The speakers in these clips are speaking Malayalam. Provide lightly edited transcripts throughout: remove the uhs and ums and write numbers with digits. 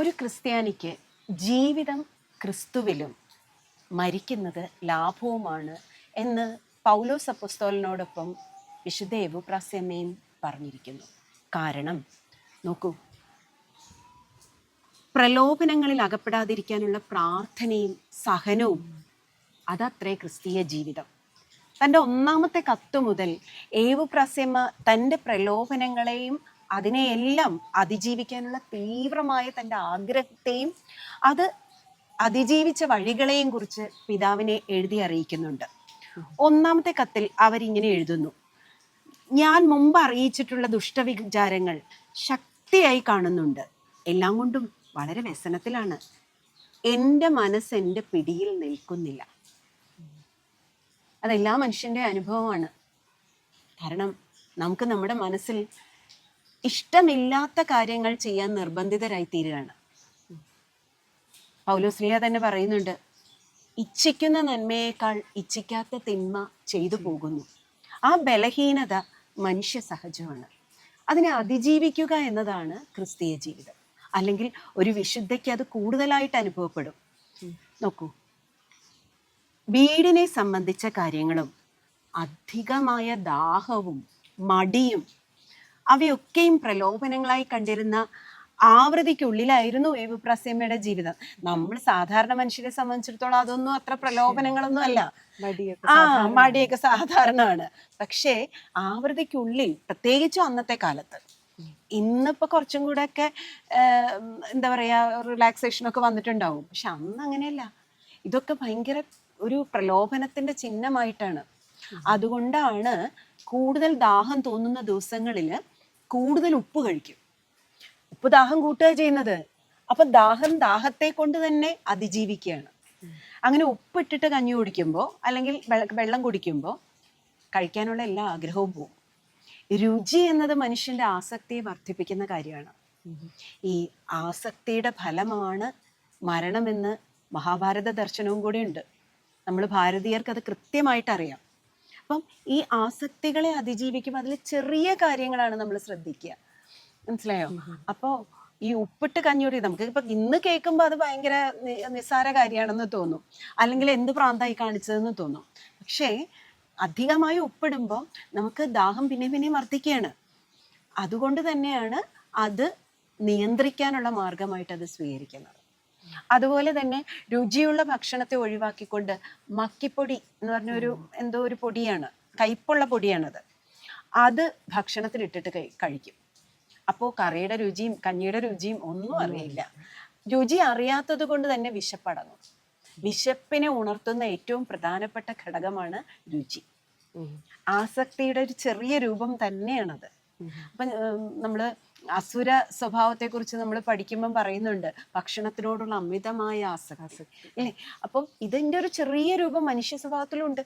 ഒരു ക്രിസ്ത്യാനിക്ക് ജീവിതം ക്രിസ്തുവിലും മരിക്കുന്നത് ലാഭവുമാണ് എന്ന് പൗലോസ് അപ്പോസ്തലനോടൊപ്പം വിശുദ്ധ എവുപ്രാസ്യമ്മയും പറഞ്ഞിരിക്കുന്നു. കാരണം നോക്കൂ, പ്രലോഭനങ്ങളിൽ അകപ്പെടാതിരിക്കാനുള്ള പ്രാർത്ഥനയും സഹനവും അതത്രേ ക്രിസ്തീയ ജീവിതം. തൻ്റെ ഒന്നാമത്തെ കത്ത് മുതൽ എവുപ്രാസ്യമ്മ തൻ്റെ പ്രലോഭനങ്ങളെയും അതിനെയെല്ലാം അതിജീവിക്കാനുള്ള തീവ്രമായ തൻ്റെ ആഗ്രഹത്തെയും അത് അതിജീവിച്ച വഴികളെയും കുറിച്ച് പിതാവിനെ എഴുതി അറിയിക്കുന്നുണ്ട്. ഒന്നാമത്തെ കത്തിൽ അവരിങ്ങനെ എഴുതുന്നു: ഞാൻ മുമ്പ് അറിയിച്ചിട്ടുള്ള ദുഷ്ടവിചാരങ്ങൾ ശക്തിയായി കാണുന്നുണ്ട്, എല്ലാം കൊണ്ടും വളരെ വ്യസനത്തിലാണ്. എൻ്റെ മനസ്സ് എൻ്റെ പിടിയിൽ നിൽക്കുന്നില്ല. അതെല്ലാ മനുഷ്യൻ്റെ അനുഭവമാണ്. കാരണം നമുക്ക് നമ്മുടെ മനസ്സിൽ ഇഷ്ടമില്ലാത്ത കാര്യങ്ങൾ ചെയ്യാൻ നിർബന്ധിതരായി തീരുകയാണ്. പൗലോസ്ലീഹ തന്നെ പറയുന്നുണ്ട്, ഇച്ഛിക്കുന്ന നന്മയേക്കാൾ ഇച്ഛിക്കാത്ത തിന്മ ചെയ്തു പോകുന്നു. ആ ബലഹീനത മനുഷ്യ സഹജമാണ്. അതിനെ അതിജീവിക്കുക എന്നതാണ് ക്രിസ്തീയ ജീവിതം. അല്ലെങ്കിൽ ഒരു വിശുദ്ധയ്ക്ക് അത് കൂടുതലായിട്ട് അനുഭവപ്പെടും. നോക്കൂ, വീടിനെ സംബന്ധിച്ച കാര്യങ്ങളും അധികമായ ദാഹവും മടിയും അവയൊക്കെയും പ്രലോഭനങ്ങളായി കണ്ടിരുന്ന ആവൃത്തിക്കുള്ളിലായിരുന്നു എവുപ്രാസ്യമ്മയുടെ ജീവിതം. നമ്മൾ സാധാരണ മനുഷ്യരെ സംബന്ധിച്ചിടത്തോളം അതൊന്നും അത്ര പ്രലോഭനങ്ങളൊന്നും അല്ല. മടിയൊക്കെ സാധാരണമാണ്. പക്ഷേ ആവൃത്തിക്കുള്ളിൽ, പ്രത്യേകിച്ചും അന്നത്തെ കാലത്ത്, ഇന്നിപ്പോ കുറച്ചും കൂടെ ഒക്കെ എന്താ പറയാ, റിലാക്സേഷനൊക്കെ വന്നിട്ടുണ്ടാവും. പക്ഷെ അന്ന് അങ്ങനെയല്ല. ഇതൊക്കെ ഭയങ്കര ഒരു പ്രലോഭനത്തിന്റെ ചിഹ്നമായിട്ടാണ്. അതുകൊണ്ടാണ് കൂടുതൽ ദാഹം തോന്നുന്ന ദിവസങ്ങളിൽ കൂടുതൽ ഉപ്പ് കഴിക്കും. ഉപ്പ് ദാഹം കൂട്ടുക ചെയ്യുന്നത്. അപ്പൊ ദാഹത്തെ കൊണ്ട് തന്നെ അതിജീവിക്കുകയാണ്. അങ്ങനെ ഉപ്പിട്ടിട്ട് കഞ്ഞി കുടിക്കുമ്പോൾ അല്ലെങ്കിൽ വെള്ളം കുടിക്കുമ്പോൾ കഴിക്കാനുള്ള എല്ലാ ആഗ്രഹവും പോകും. രുചി എന്നത് മനുഷ്യന്റെ ആസക്തിയെ വർദ്ധിപ്പിക്കുന്ന കാര്യമാണ്. ഈ ആസക്തിയുടെ ഫലമാണ് മരണമെന്ന് മഹാഭാരത ദർശനവും കൂടെ ഉണ്ട്. നമ്മൾ ഭാരതീയർക്ക് അത് കൃത്യമായിട്ട് അറിയാം. അപ്പം ഈ ആസക്തികളെ അതിജീവിക്കുമ്പോൾ അതിൽ ചെറിയ കാര്യങ്ങളാണ് നമ്മൾ ശ്രദ്ധിക്കുക. മനസ്സിലായോ? അപ്പോൾ ഈ ഉപ്പിട്ട് കഞ്ഞിയോടി നമുക്ക് ഇപ്പൊ ഇന്ന് കേൾക്കുമ്പോൾ അത് ഭയങ്കര നിസ്സാര കാര്യമാണെന്ന് തോന്നും, അല്ലെങ്കിൽ എന്ത് പ്രാന്തായി കാണിച്ചതെന്ന് തോന്നും. പക്ഷേ അധികമായി ഉപ്പിടുമ്പോൾ നമുക്ക് ദാഹം പിന്നെ വർദ്ധിക്കുകയാണ്. അതുകൊണ്ട് തന്നെയാണ് അത് നിയന്ത്രിക്കാനുള്ള മാർഗമായിട്ട് അത് സ്വീകരിക്കുന്നത്. അതുപോലെ തന്നെ രുചിയുള്ള ഭക്ഷണത്തെ ഒഴിവാക്കിക്കൊണ്ട് മക്കിപ്പൊടി എന്ന് പറഞ്ഞൊരു എന്തോ ഒരു പൊടിയാണ്, കയ്പുള്ള പൊടിയാണത്. അത് ഭക്ഷണത്തിൽ ഇട്ടിട്ട് കഴിക്കും. അപ്പോൾ കറിയുടെ രുചിയും കഞ്ഞിയുടെ രുചിയും ഒന്നും അറിയില്ല. രുചി അറിയാത്തത് കൊണ്ട് തന്നെ വിശപ്പടങ്ങും. വിശപ്പിനെ ഉണർത്തുന്ന ഏറ്റവും പ്രധാനപ്പെട്ട ഘടകമാണ് രുചി. ആസക്തിയുടെ ഒരു ചെറിയ രൂപം തന്നെയാണത്. അപ്പൊ നമ്മള് അസുര സ്വഭാവത്തെ കുറിച്ച് നമ്മൾ പഠിക്കുമ്പം പറയുന്നുണ്ട്, ഭക്ഷണത്തിനോടുള്ള അമിതമായ ആസക്തി അല്ലേ. അപ്പം ഇതിന്റെ ഒരു ചെറിയ രൂപം മനുഷ്യ സ്വഭാവത്തിലുണ്ട്.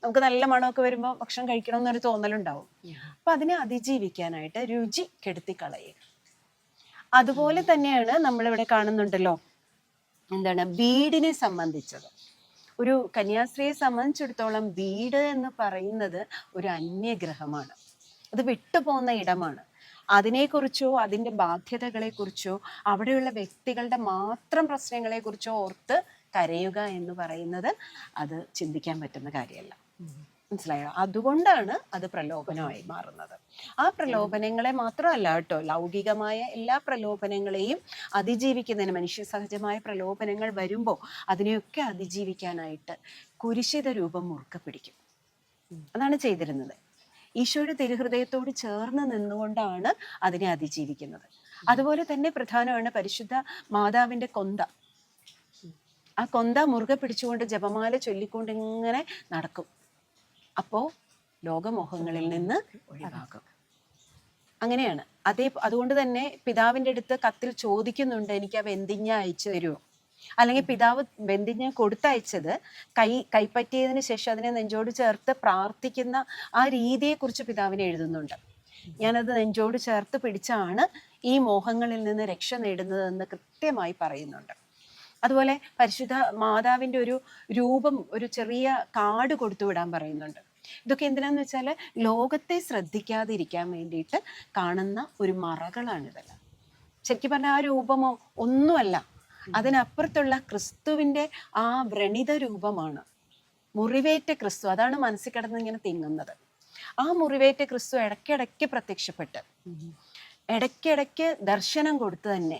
നമുക്ക് നല്ല മണമൊക്കെ വരുമ്പോൾ ഭക്ഷണം കഴിക്കണമെന്നൊരു തോന്നലുണ്ടാവും. അപ്പൊ അതിനെ അതിജീവിക്കാനായിട്ട് രുചി കെടുത്തിക്കളയുക. അതുപോലെ തന്നെയാണ് നമ്മളിവിടെ കാണുന്നുണ്ടല്ലോ, എന്താണ് വീടിനെ സംബന്ധിച്ചത്. ഒരു കന്യാസ്ത്രീയെ സംബന്ധിച്ചിടത്തോളം വീട് എന്ന് പറയുന്നത് ഒരു അന്യഗ്രഹമാണ്. അത് വിട്ടുപോകുന്ന ഇടമാണ്. അതിനെക്കുറിച്ചോ അതിൻ്റെ ബാധ്യതകളെക്കുറിച്ചോ അവിടെയുള്ള വ്യക്തികളുടെ മാത്രം പ്രശ്നങ്ങളെക്കുറിച്ചോ ഓർത്ത് കരയുക എന്ന് പറയുന്നത് അത് ചിന്തിക്കാൻ പറ്റുന്ന കാര്യമല്ല. മനസ്സിലായോ? അതുകൊണ്ടാണ് അത് പ്രലോഭനമായി മാറുന്നത്. ആ പ്രലോഭനങ്ങളെ മാത്രമല്ല കേട്ടോ, ലൗകികമായ എല്ലാ പ്രലോഭനങ്ങളെയും അതിജീവിക്കുന്നതിന്, മനുഷ്യ സഹജമായ പ്രലോഭനങ്ങൾ വരുമ്പോൾ അതിനെയൊക്കെ അതിജീവിക്കാനായിട്ട് കുരിശിത രൂപം മുറുക്കെ പിടിക്കും. അതാണ് ചെയ്തിരുന്നത്. ഈശോയുടെ തിരുഹൃദയത്തോട് ചേർന്ന് നിന്നുകൊണ്ടാണ് അതിനെ അതിജീവിക്കുന്നത്. അതുപോലെ തന്നെ പ്രധാനമാണ് പരിശുദ്ധ മാതാവിൻ്റെ കൊന്ത. ആ കൊന്ത മുറുകെ പിടിച്ചുകൊണ്ട് ജപമാല ചൊല്ലിക്കൊണ്ട് ഇങ്ങനെ നടക്കും. അപ്പോ ലോകമോഹങ്ങളിൽ നിന്ന് ഒഴിവാക്കും. അങ്ങനെയാണ്. അതുകൊണ്ട് തന്നെ പിതാവിൻ്റെ അടുത്ത് കത്തിൽ ചോദിക്കുന്നുണ്ട്, എനിക്ക് ആ വെന്തിഞ്ഞ അയച്ചു തരുമോ? അല്ലെങ്കിൽ പിതാവ് വെന്തിഞ്ഞ കൊടുത്തയച്ചത് കൈപ്പറ്റിയതിന് ശേഷം അതിനെ നെഞ്ചോട് ചേർത്ത് പ്രാർത്ഥിക്കുന്ന ആ രീതിയെക്കുറിച്ച് പിതാവിനെ എഴുതുന്നുണ്ട്. ഞാനത് നെഞ്ചോട് ചേർത്ത് പിടിച്ചാണ് ഈ മോഹങ്ങളിൽ നിന്ന് രക്ഷ നേടുന്നതെന്ന് കൃത്യമായി പറയുന്നുണ്ട്. അതുപോലെ പരിശുദ്ധ മാതാവിൻ്റെ ഒരു രൂപം, ഒരു ചെറിയ കാർഡ് കൊടുത്തു വിടാൻ പറയുന്നുണ്ട്. ഇതൊക്കെ എന്തിനാന്ന് വെച്ചാൽ ലോകത്തെ ശ്രദ്ധിക്കാതിരിക്കാൻ വേണ്ടിയിട്ട് കാണുന്ന ഒരു മറകളാണിതെല്ലാം. ശരിക്കും പറഞ്ഞാൽ ആ രൂപമോ ഒന്നുമല്ല, അതിനപ്പുറത്തുള്ള ക്രിസ്തുവിൻ്റെ ആ വ്രണിത രൂപമാണ്. മുറിവേറ്റ ക്രിസ്തു, അതാണ് മനസ്സിൽ കിടന്ന് ഇങ്ങനെ തിങ്ങുന്നത്. ആ മുറിവേറ്റ ക്രിസ്തു ഇടയ്ക്കിടയ്ക്ക് പ്രത്യക്ഷപ്പെട്ട് ഇടയ്ക്കിടയ്ക്ക് ദർശനം കൊടുത്ത് തന്നെ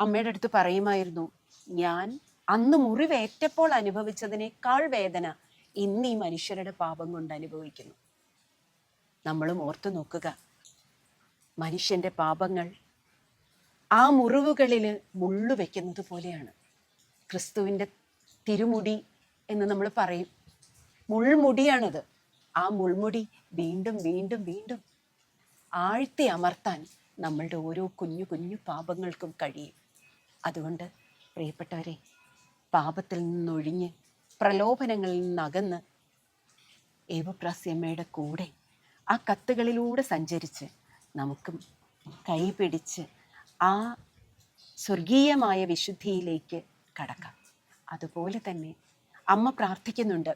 അമ്മയുടെ അടുത്ത് പറയുമായിരുന്നു, ഞാൻ അന്ന് മുറിവേറ്റപ്പോൾ അനുഭവിച്ചതിനേക്കാൾ വേദന ഇന്ന് ഈ മനുഷ്യരുടെ പാപം കൊണ്ട് അനുഭവിക്കുന്നു. നമ്മളും ഓർത്തു നോക്കുക, മനുഷ്യൻ്റെ പാപങ്ങൾ ആ മുറിവുകളിൽ മുള്ളു വെക്കുന്നത് പോലെയാണ്. ക്രിസ്തുവിൻ്റെ തിരുമുടി എന്ന് നമ്മൾ പറയും, മുൾമുടിയാണത്. ആ മുൾമുടി വീണ്ടും വീണ്ടും വീണ്ടും ആഴ്ത്തി അമർത്താൻ നമ്മളുടെ ഓരോ കുഞ്ഞു കുഞ്ഞു പാപങ്ങൾക്കും കഴിയും. അതുകൊണ്ട് പ്രിയപ്പെട്ടവരെ, പാപത്തിൽ നിന്നൊഴിഞ്ഞ് പ്രലോഭനങ്ങളിൽ നിന്നകന്ന് ഏവപ്രാസ്യമ്മയുടെ കൂടെ ആ കത്തുകളിലൂടെ സഞ്ചരിച്ച് നമുക്കും കൈപിടിച്ച് ആ സ്വർഗീയമായ വിശുദ്ധിയിലേക്ക് കടക്കാം. അതുപോലെ തന്നെ അമ്മ പ്രാർത്ഥിക്കുന്നുണ്ട്.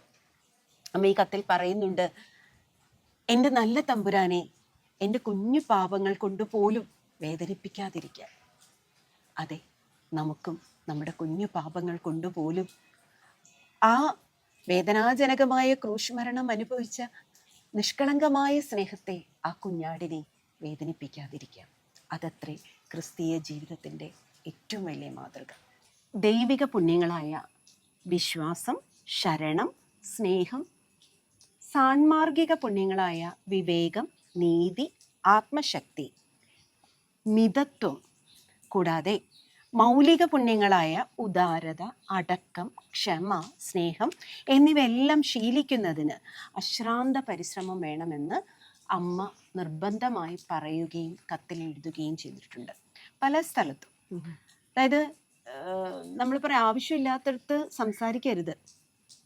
അമ്മ ഈ കത്തിൽ പറയുന്നുണ്ട്, എൻ്റെ നല്ല തമ്പുരാനെ, എൻ്റെ കുഞ്ഞു പാപങ്ങൾ കൊണ്ട് പോലും വേദനിപ്പിക്കാതിരിക്കാൻ. അതെ, നമുക്കും നമ്മുടെ കുഞ്ഞു പാപങ്ങൾ കൊണ്ടുപോലും ആ വേദനാജനകമായ ക്രൂശ് അനുഭവിച്ച നിഷ്കളങ്കമായ സ്നേഹത്തെ ആ കുഞ്ഞാടിനെ വേദനിപ്പിക്കാതിരിക്കാം. അതത്രേ ക്രിസ്തീയ ജീവിതത്തിൻ്റെ ഏറ്റവും വലിയ മാതൃക. ദൈവിക പുണ്യങ്ങളായ വിശ്വാസം, ശരണം, സ്നേഹം, സാൻമാർഗിക പുണ്യങ്ങളായ വിവേകം, നീതി, ആത്മശക്തി, മിതത്വം, കൂടാതെ മൗലിക പുണ്യങ്ങളായ ഉദാരത, അടക്കം, ക്ഷമ, സ്നേഹം എന്നിവയെല്ലാം ശീലിക്കുന്നതിന് അശ്രാന്ത പരിശ്രമം വേണമെന്ന് അമ്മ നിർബന്ധമായി പറയുകയും കത്തിൽ എഴുതുകയും ചെയ്തിട്ടുണ്ട് പല സ്ഥലത്തും. അതായത് നമ്മൾ പറയാം, ആവശ്യമില്ലാത്തടത്ത് സംസാരിക്കരുത്,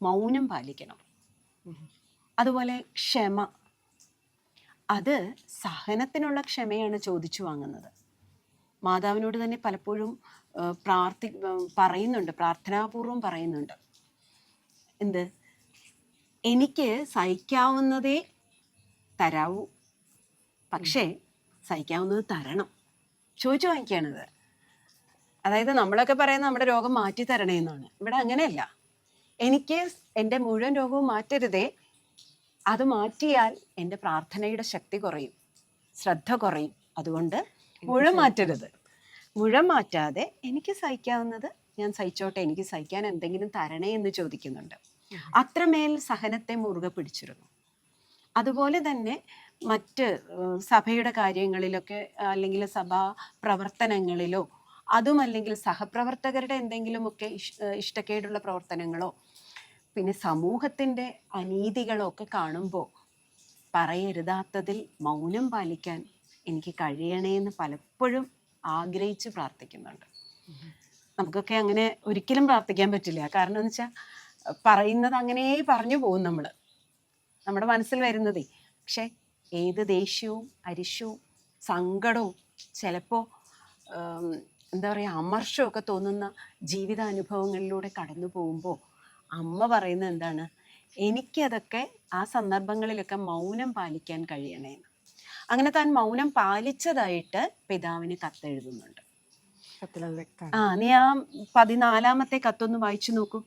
മൗനം പാലിക്കണം. അതുപോലെ ക്ഷമ, അത് സഹനത്തിനുള്ള ക്ഷമയാണ് ചോദിച്ചു വാങ്ങുന്നത്. മാതാവിനോട് തന്നെ പലപ്പോഴും പറയുന്നുണ്ട്, പ്രാർത്ഥനാപൂർവം പറയുന്നുണ്ട്, എന്ത്, എനിക്ക് സഹിക്കാവുന്നതേ തരാവൂ, പക്ഷേ സഹിക്കാവുന്നത് തരണം. ചോദിച്ചു വാങ്ങിക്കുകയാണത്. അതായത് നമ്മളൊക്കെ പറയുന്നത് നമ്മുടെ രോഗം മാറ്റി തരണേ എന്നാണ്. ഇവിടെ അങ്ങനെയല്ല. എനിക്ക് എൻ്റെ മുഴുവൻ രോഗവും മാറ്റരുതേ, അത് മാറ്റിയാൽ എൻ്റെ പ്രാർത്ഥനയുടെ ശക്തി കുറയും, ശ്രദ്ധ കുറയും. അതുകൊണ്ട് മുഴുവൻ മാറ്റരുത്. മുഴുവൻ മാറ്റാതെ എനിക്ക് സഹിക്കാവുന്നത് ഞാൻ സഹിച്ചോട്ടെ, എനിക്ക് സഹിക്കാൻ എന്തെങ്കിലും തരണേ എന്ന് ചോദിക്കുന്നുണ്ട്. അത്രമേൽ സഹനത്തെ മുറുകെ പിടിച്ചിരുന്നു. അതുപോലെ തന്നെ മറ്റ് സഭയുടെ കാര്യങ്ങളിലൊക്കെ, അല്ലെങ്കിൽ സഭാ പ്രവർത്തനങ്ങളിലോ, അതും അല്ലെങ്കിൽ സഹപ്രവർത്തകരുടെ എന്തെങ്കിലുമൊക്കെ ഇഷ്ടക്കേടുള്ള പ്രവർത്തനങ്ങളോ, പിന്നെ സമൂഹത്തിൻ്റെ അനീതികളോ ഒക്കെ കാണുമ്പോൾ പറയരുതാത്തതിൽ മൗനം പാലിക്കാൻ എനിക്ക് കഴിയണേ എന്ന് പലപ്പോഴും ആഗ്രഹിച്ച് പ്രാർത്ഥിക്കുന്നുണ്ട്. നമുക്കൊക്കെ അങ്ങനെ ഒരിക്കലും പ്രാർത്ഥിക്കാൻ പറ്റില്ല. കാരണം എന്ന് വെച്ചാൽ പറയുന്നത് അങ്ങനെ പറഞ്ഞു പോകും നമ്മുടെ മനസ്സിൽ വരുന്നതേ. പക്ഷെ ഏത് ദേഷ്യവും അരിശവും സങ്കടവും ചിലപ്പോൾ എന്താ പറയുക, അമർഷമൊക്കെ തോന്നുന്ന ജീവിതാനുഭവങ്ങളിലൂടെ കടന്നു പോകുമ്പോൾ അമ്മ പറയുന്നത് എന്താണ്, എനിക്കതൊക്കെ ആ സന്ദർഭങ്ങളിലൊക്കെ മൗനം പാലിക്കാൻ കഴിയണേന്ന്. അങ്ങനെ താൻ മൗനം പാലിച്ചതായിട്ട് പിതാവിന് കത്തെഴുതുന്നുണ്ട്. നീ ആ 14-ാമത്തെ കത്തൊന്ന് വായിച്ചു നോക്കൂ.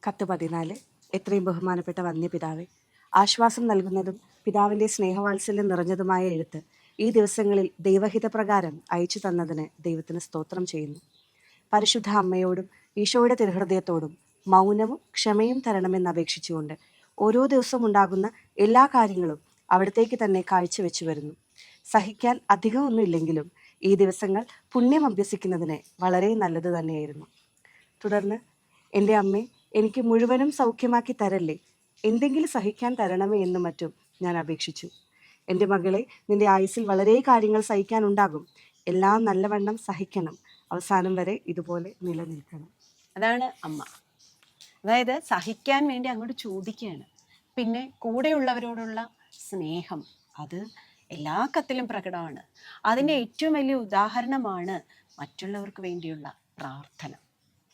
കത്ത് 14. എത്രയും ബഹുമാനപ്പെട്ട വന്യപിതാവേ, ആശ്വാസം നൽകുന്നതും പിതാവിൻ്റെ സ്നേഹവാത്സല്യം നിറഞ്ഞതുമായ എഴുത്ത് ഈ ദിവസങ്ങളിൽ ദൈവഹിതപ്രകാരം അയച്ചു തന്നതിന് ദൈവത്തിന് സ്തോത്രം ചെയ്യുന്നു. പരിശുദ്ധ അമ്മയോടും ഈശോയുടെ തിരുഹൃദയത്തോടും മൗനവും ക്ഷമയും തരണമെന്ന് അപേക്ഷിച്ചുകൊണ്ട് ഓരോ ദിവസവും ഉണ്ടാകുന്ന എല്ലാ കാര്യങ്ങളും അവിടത്തേക്ക് തന്നെ കാഴ്ചവെച്ചു വരുന്നു. സഹിക്കാൻ അധികമൊന്നുമില്ലെങ്കിലും ഈ ദിവസങ്ങൾ പുണ്യം അഭ്യസിക്കുന്നതിന് വളരെ നല്ലത് തന്നെയായിരുന്നു. തുടർന്ന്, എൻ്റെ അമ്മേ, എനിക്ക് മുഴുവനും സൗഖ്യമാക്കി തരല്ലേ, എന്തെങ്കിലും സഹിക്കാൻ തരണമേ എന്നും മറ്റും ഞാൻ അപേക്ഷിച്ചു. എൻ്റെ മകളെ, നിന്റെ ആയുസ്സിൽ വളരെ കാര്യങ്ങൾ സഹിക്കാനുണ്ടാകും, എല്ലാം നല്ലവണ്ണം സഹിക്കണം, അവസാനം വരെ ഇതുപോലെ നിലനിൽക്കണം. അതാണ് അമ്മ. അതായത് സഹിക്കാൻ വേണ്ടി അങ്ങോട്ട് ചോദിക്കുകയാണ്. പിന്നെ കൂടെയുള്ളവരോടുള്ള സ്നേഹം, അത് എല്ലാ കത്തിലും പ്രകടമാണ്. അതിൻ്റെ ഏറ്റവും വലിയ ഉദാഹരണമാണ് മറ്റുള്ളവർക്ക് വേണ്ടിയുള്ള പ്രാർത്ഥന.